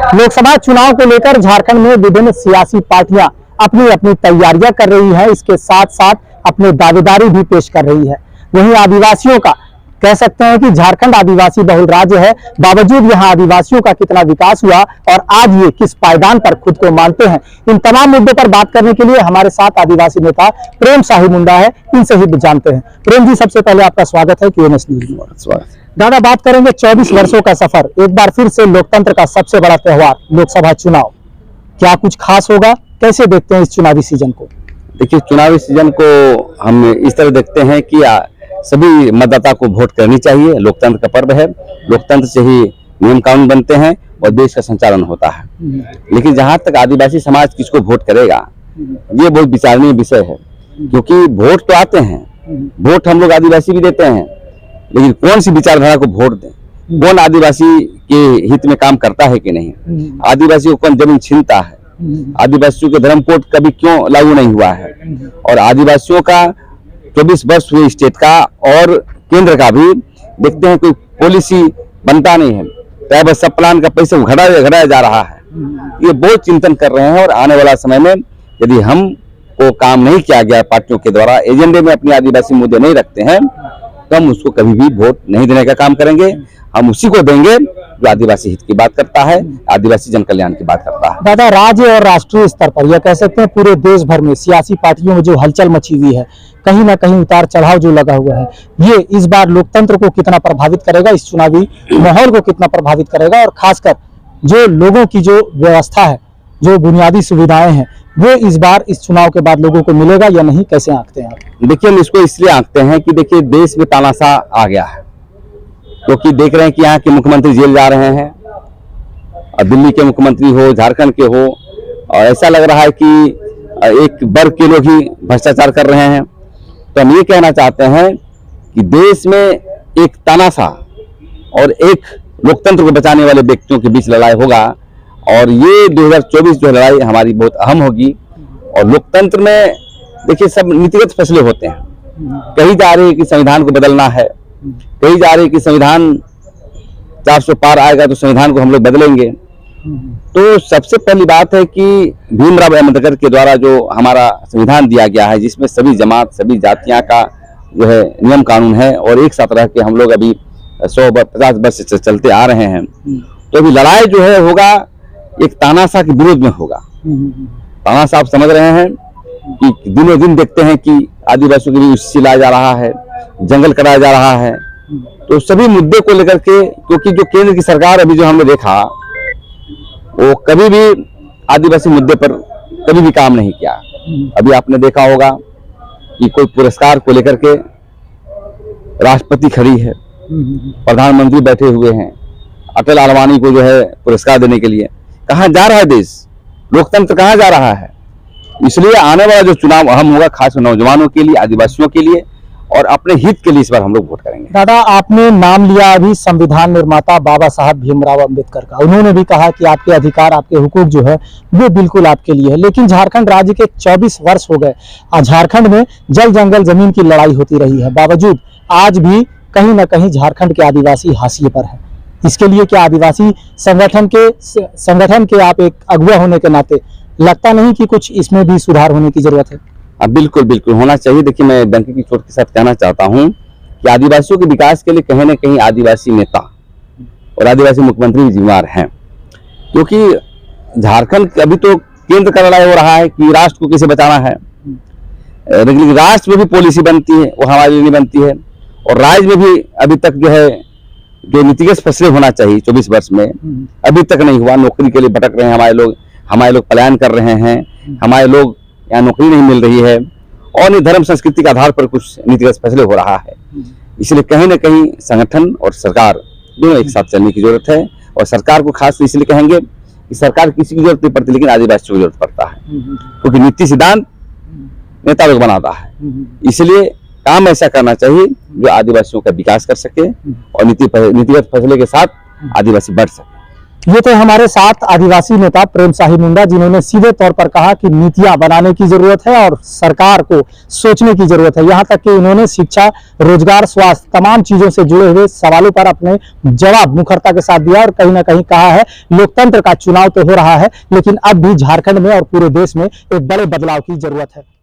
लोकसभा चुनाव को लेकर झारखंड में विभिन्न सियासी पार्टियां अपनी अपनी तैयारियां कर रही है। इसके साथ साथ अपने दावेदारी भी पेश कर रही है। वहीं आदिवासियों का कह सकते हैं कि झारखंड आदिवासी बहुल राज्य है, बावजूद यहां आदिवासियों का कितना विकास हुआ और आज ये किस पायदान पर खुद को मानते हैं, इन तमाम मुद्दों पर बात करने के लिए हमारे साथ आदिवासी नेता प्रेम साहू मुंडा है। इनसे ही जानते हैं। प्रेम जी, सबसे पहले आपका स्वागत है QNS न्यूज में। दादा, बात करेंगे 24 वर्षों का सफर, एक बार फिर से लोकतंत्र का सबसे बड़ा त्योहार लोकसभा चुनाव, क्या कुछ खास होगा? कैसे देखते हैं इस चुनावी सीजन को? देखिए, चुनावी सीजन को हम इस तरह देखते हैं कि सभी मतदाता को वोट करनी चाहिए। लोकतंत्र का पर्व है, लोकतंत्र से ही नियम कानून बनते हैं और देश का संचालन होता है। लेकिन जहां तक आदिवासी समाज किसको वोट करेगा, ये बहुत विचारणीय विषय है, क्योंकि वोट तो आते हैं, वोट हम लोग आदिवासी भी देते हैं, लेकिन कौन सी विचारधारा को वोट दें, कौन आदिवासी के हित में काम करता है कि नहीं, आदिवासी को कौन जमीन छीनता है, आदिवासियों के धर्म कोड कभी क्यों लागू नहीं हुआ है, और आदिवासियों का 24 वर्ष हुए स्टेट का और केंद्र का भी देखते हैं कोई पॉलिसी बनता नहीं है, चाहे बस सब प्लान का पैसा घटाया जा रहा है। ये बहुत चिंतन कर रहे हैं और आने वाला समय में यदि हम को काम नहीं किया गया पार्टियों के द्वारा, एजेंडे में अपनी आदिवासी मुद्दे नहीं रखते हैं, तो हम उसको कभी भी वोट नहीं देने का काम करेंगे। हम उसी को देंगे जो आदिवासी हित की बात करता है, आदिवासी जन कल्याण की बात करता है। दादा, राज्य और राष्ट्रीय स्तर पर यह कह सकते हैं पूरे देश भर में सियासी पार्टियों में जो हलचल मची हुई है, कहीं ना कहीं उतार चढ़ाव जो लगा हुआ है, ये इस बार लोकतंत्र को कितना प्रभावित करेगा, इस चुनावी माहौल को कितना प्रभावित करेगा, और खासकर जो लोगों की जो व्यवस्था है, जो बुनियादी सुविधाएं हैं, वो इस बार इस चुनाव के बाद लोगों को मिलेगा या नहीं, कैसे आंकते हैं आप? देखिए, हम इसको इसलिए आंकते हैं कि देखिए देश में तानाशाह आ गया है, क्योंकि देख रहे हैं कि यहाँ के मुख्यमंत्री जेल जा रहे हैं, और दिल्ली के मुख्यमंत्री हो, झारखंड के हो, और ऐसा लग रहा है कि एक वर्ग के लोग ही भ्रष्टाचार कर रहे हैं। तो हम ये कहना चाहते हैं कि देश में एक तानाशाह और एक लोकतंत्र को बचाने वाले व्यक्तियों के बीच लड़ाई होगा, और ये 2024 जो लड़ाई हमारी बहुत अहम होगी। और लोकतंत्र में देखिए सब नीतिगत फैसले होते हैं, कहीं जा रहे हैं कि संविधान को बदलना है, कहीं जा रहे हैं कि संविधान 400 पार आएगा तो संविधान को हम लोग बदलेंगे। तो सबसे पहली बात है कि भीमराव अम्बेडकर के द्वारा जो हमारा संविधान दिया गया है, जिसमें सभी जमात सभी जातियां का जो है नियम कानून है, और एक साथ रह के हम लोग अभी 150 वर्ष से चलते आ रहे हैं, तो अभी लड़ाई जो है होगा एक तानाशाह के विरोध में होगा। तानाशाह आप समझ रहे हैं कि दिनों दिन देखते हैं कि आदिवासियों के लिए UCC लाया जा रहा है, जंगल कराया जा रहा है, तो सभी मुद्दे को लेकर के, क्योंकि जो केंद्र की सरकार अभी जो हमने देखा, वो कभी भी आदिवासी मुद्दे पर कभी भी काम नहीं किया। अभी आपने देखा होगा कि कोई पुरस्कार को लेकर के राष्ट्रपति खड़ी है, प्रधानमंत्री बैठे हुए हैं, अटल आडवाणी को जो है पुरस्कार देने के लिए, कहाँ जा रहा है देश, लोकतंत्र कहाँ जा रहा है? इसलिए आने वाला जो चुनाव अहम होगा, खास नौजवानों के लिए, आदिवासियों के लिए और अपने हित के लिए, इस बार हम लोग वोट करेंगे। दादा, आपने नाम लिया अभी संविधान निर्माता बाबा साहब भीमराव अम्बेडकर का, उन्होंने भी कहा कि आपके अधिकार आपके हुकूक जो है वो बिल्कुल आपके लिए है। लेकिन झारखंड राज्य के 24 वर्ष हो गए, झारखंड में जल जंगल जमीन की लड़ाई होती रही है, बावजूद आज भी कहीं ना कहीं झारखंड के आदिवासी हाशिए पर है। इसके लिए क्या आदिवासी संगठन के आप एक अगुवा होने के नाते लगता नहीं कि कुछ इसमें भी सुधार होने की जरूरत है? बिल्कुल बिल्कुल होना चाहिए। देखिए, मैं डंके की चोट के साथ कहना चाहता हूं कि आदिवासियों के विकास के लिए कहीं ना कहीं आदिवासी नेता और आदिवासी मुख्यमंत्री भी जिम्मेदार हैं, क्योंकि झारखंड अभी तो केंद्र का लड़ाई हो रहा है कि राष्ट्र को कैसे बचाना है, लेकिन राष्ट्र में भी पॉलिसी बनती है, वो हमारे लिए नहीं बनती है, और राज्य में भी अभी तक जो है जो नीतिगत फैसले होना चाहिए 24 वर्ष में अभी तक नहीं हुआ। नौकरी के लिए भटक रहे हैं हमारे लोग पलायन कर रहे हैं, हमारे लोग यहाँ नौकरी नहीं मिल रही है, और नहीं धर्म संस्कृति के आधार पर कुछ नीतिगत फैसले हो रहा है। इसलिए कहीं ना कहीं संगठन और सरकार दोनों एक साथ चलने की जरूरत है, और सरकार को खास इसलिए कहेंगे कि सरकार किसी की जरूरत नहीं पड़ती, लेकिन आदिवासियों की जरूरत पड़ता है, क्योंकि नीति सिद्धांत नेता लोग बनाता है। इसलिए काम ऐसा करना चाहिए जो आदिवासियों का विकास कर सके और नीतिगत फैसले के साथ आदिवासी बढ़ सके। ये थे हमारे साथ आदिवासी नेता प्रेम शाही मुंडा, जिन्होंने सीधे तौर पर कहा कि नीतियां बनाने की जरूरत है और सरकार को सोचने की जरूरत है। यहां तक कि उन्होंने शिक्षा, रोजगार, स्वास्थ्य, तमाम चीजों से जुड़े हुए सवालों पर अपने जवाब मुखरता के साथ दिया और कहीं ना कहीं कहा है लोकतंत्र का चुनाव तो हो रहा है, लेकिन अब भी झारखंड में और पूरे देश में एक बड़े बदलाव की जरूरत है।